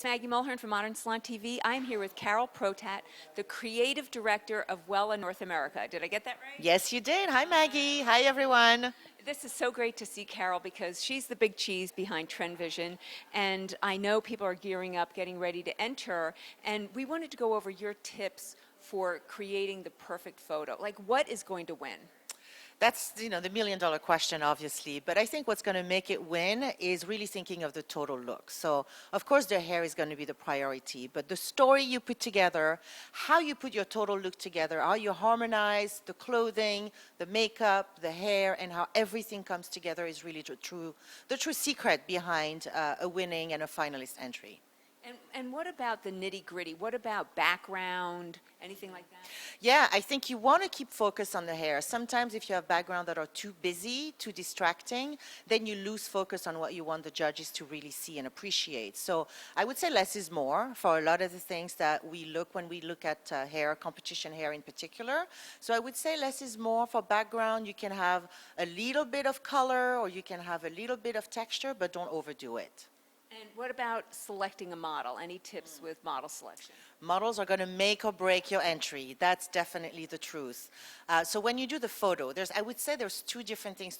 Maggie Mulhern from Modern Salon TV. I'm here with Carole Protat, the creative director of Wella North America. Did I get that right? Yes, you did. Hi, Maggie. Hi, everyone. This is so great to see Carole because she's the big cheese behind Trend Vision, and I know people are gearing up, getting ready to enter, and we wanted to go over your tips for creating the perfect photo. Like, what is going to win? That's, the million-dollar question, obviously. But I think what's going to make it win is really thinking of the total look. So, of course, the hair is going to be the priority. But the story you put together, how you put your total look together, how you harmonize the clothing, the makeup, the hair, and how everything comes together is really the true secret behind a winning and a finalist entry. And what about the nitty-gritty? What about background, anything like that? Yeah, I think you want to keep focus on the hair. Sometimes if you have background that are too busy, too distracting, then you lose focus on what you want the judges to really see and appreciate. So I would say less is more for a lot of the things that we look when we look at hair, competition hair in particular. So I would say less is more. For background, you can have a little bit of color or you can have a little bit of texture, but don't overdo it. And what about selecting a model? Any tips with model selection? Models are going to make or break your entry. That's definitely the truth. So when you do the photo, I would say there's two different ways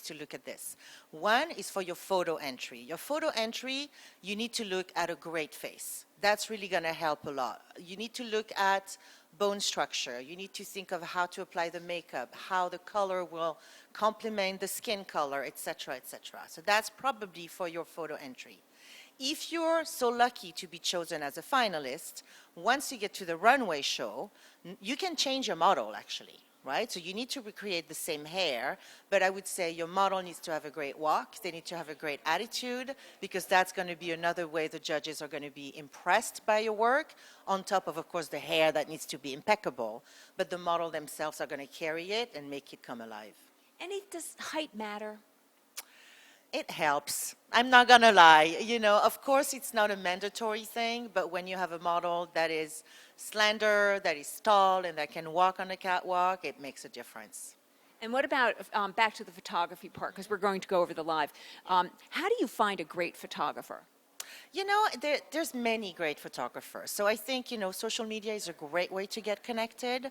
to look at this. One is for your photo entry. Your photo entry, you need to look at a great face. That's really going to help a lot. You need to look at bone structure. You need to think of how to apply the makeup, how the color will complement the skin color, etc., etc. So that's probably for your photo entry. If you're so lucky to be chosen as a finalist, once you get to the runway show, you can change your model actually, right? So you need to recreate the same hair, but I would say your model needs to have a great walk, they need to have a great attitude, because that's going to be another way the judges are going to be impressed by your work, on top of course, the hair that needs to be impeccable, but the model themselves are going to carry it and make it come alive. Does height matter? It helps. I'm not going to lie. Of course, it's not a mandatory thing, but when you have a model that is slender, that is tall, and that can walk on the catwalk, it makes a difference. And what about, back to the photography part, because we're going to go over the live. How do you find a great photographer? There's many great photographers. So I think, social media is a great way to get connected.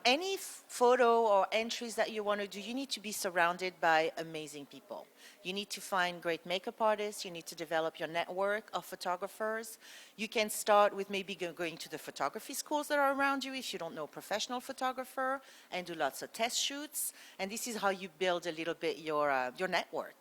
Any photo or entries that you want to do, you need to be surrounded by amazing people. You need to find great makeup artists. You need to develop your network of photographers. You can start with maybe going to the photography schools that are around you if you don't know a professional photographer, and do lots of test shoots. And this is how you build a little bit your network.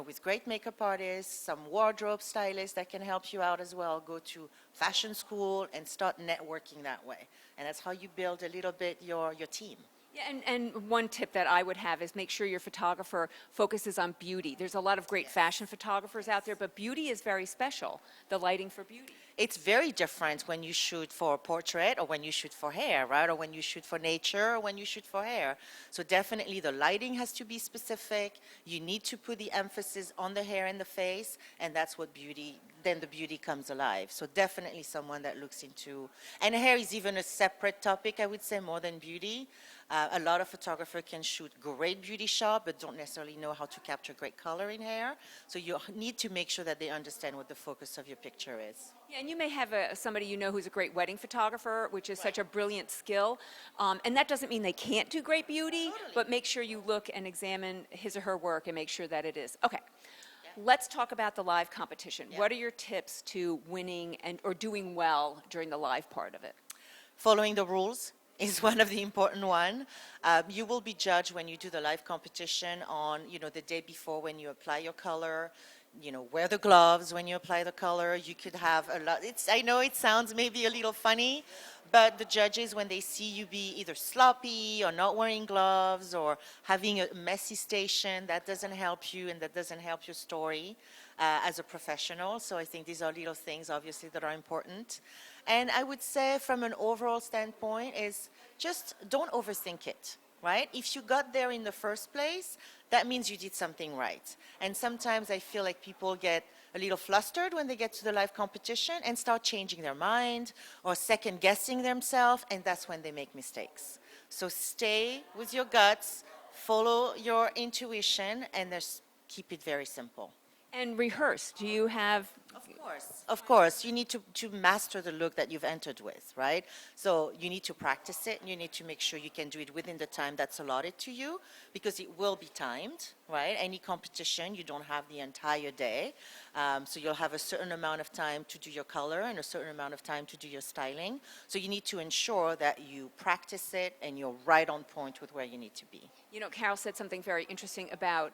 With great makeup artists, some wardrobe stylists that can help you out as well. Go to fashion school and start networking that way. And that's how you build a little bit your team. Yeah, and one tip that I would have is make sure your photographer focuses on beauty. There's a lot of great fashion photographers out there, but beauty is very special, the lighting for beauty. It's very different when you shoot for a portrait or when you shoot for hair, right? Or when you shoot for nature or when you shoot for hair. So definitely the lighting has to be specific. You need to put the emphasis on the hair and the face, and that's what then the beauty comes alive. So definitely someone that looks into, and hair is even a separate topic, I would say, more than beauty. A lot of photographers can shoot great beauty shot, but don't necessarily know how to capture great color in hair. So you need to make sure that they understand what the focus of your picture is. Yeah, and you may have somebody who's a great wedding photographer, which is such a brilliant skill. And that doesn't mean they can't do great beauty, but make sure you look and examine his or her work and make sure that it is. Okay, let's talk about the live competition. What are your tips to winning or doing well during the live part of it? Following the rules is one of the important one. You will be judged when you do the live competition on, the day before when you apply your color. Wear the gloves when you apply the color. You could have a lot. I know it sounds maybe a little funny, but the judges, when they see you be either sloppy or not wearing gloves or having a messy station, that doesn't help you and that doesn't help your story as a professional. So I think these are little things, obviously, that are important. And I would say from an overall standpoint is just don't overthink it, right? If you got there in the first place, that means you did something right. And sometimes I feel like people get a little flustered when they get to the live competition and start changing their mind or second guessing themselves, and that's when they make mistakes. So stay with your guts, follow your intuition, and just keep it very simple. And rehearse. Do you have, Of course, you need to master the look that you've entered with, right? So you need to practice it. You need to make sure you can do it within the time that's allotted to you because it will be timed, right? Any competition, you don't have the entire day. So you'll have a certain amount of time to do your color and a certain amount of time to do your styling. So you need to ensure that you practice it and you're right on point with where you need to be. you know, Carole said something very interesting about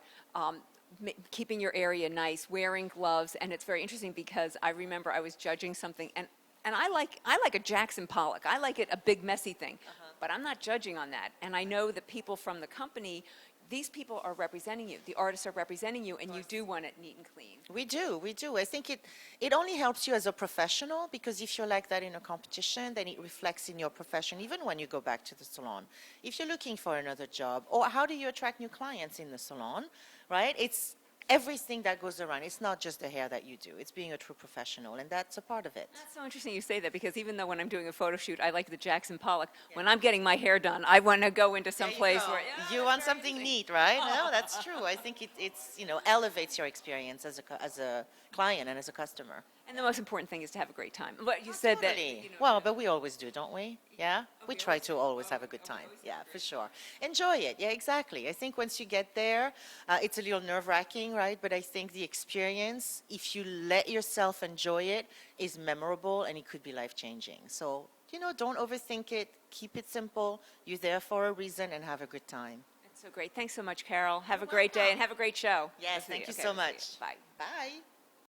keeping your area nice, wearing gloves, and it's very interesting because I remember I was judging something, and I like a Jackson Pollock. I like it a big messy thing, but I'm not judging on that. And I know that people from the company, these people are representing you. The artists are representing you, and you do want it neat and clean. We do. I think it only helps you as a professional because if you're like that in a competition, then it reflects in your profession, even when you go back to the salon. If you're looking for another job, or how do you attract new clients in the salon, right? It's everything that goes around. It's not just the hair that you do. It's being a true professional, and that's a part of it. That's so interesting you say that because even though when I'm doing a photo shoot, I like the Jackson Pollock, when I'm getting my hair done, I want to go into some place where You want something neat, right? No, that's true. I think it's elevates your experience as a client and as a customer. And the most important thing is to have a great time. But you said that. Totally. Well, but we always do, don't we? Yeah? We try to always have a good time. Yeah, for sure. Enjoy it. Yeah, exactly. I think once you get there, it's a little nerve-wracking, right? But I think the experience, if you let yourself enjoy it, is memorable and it could be life-changing. So, don't overthink it. Keep it simple. You're there for a reason and have a good time. That's so great. Thanks so much, Carole. Have a great day and have a great show. Yes, thank you so much. Bye. Bye.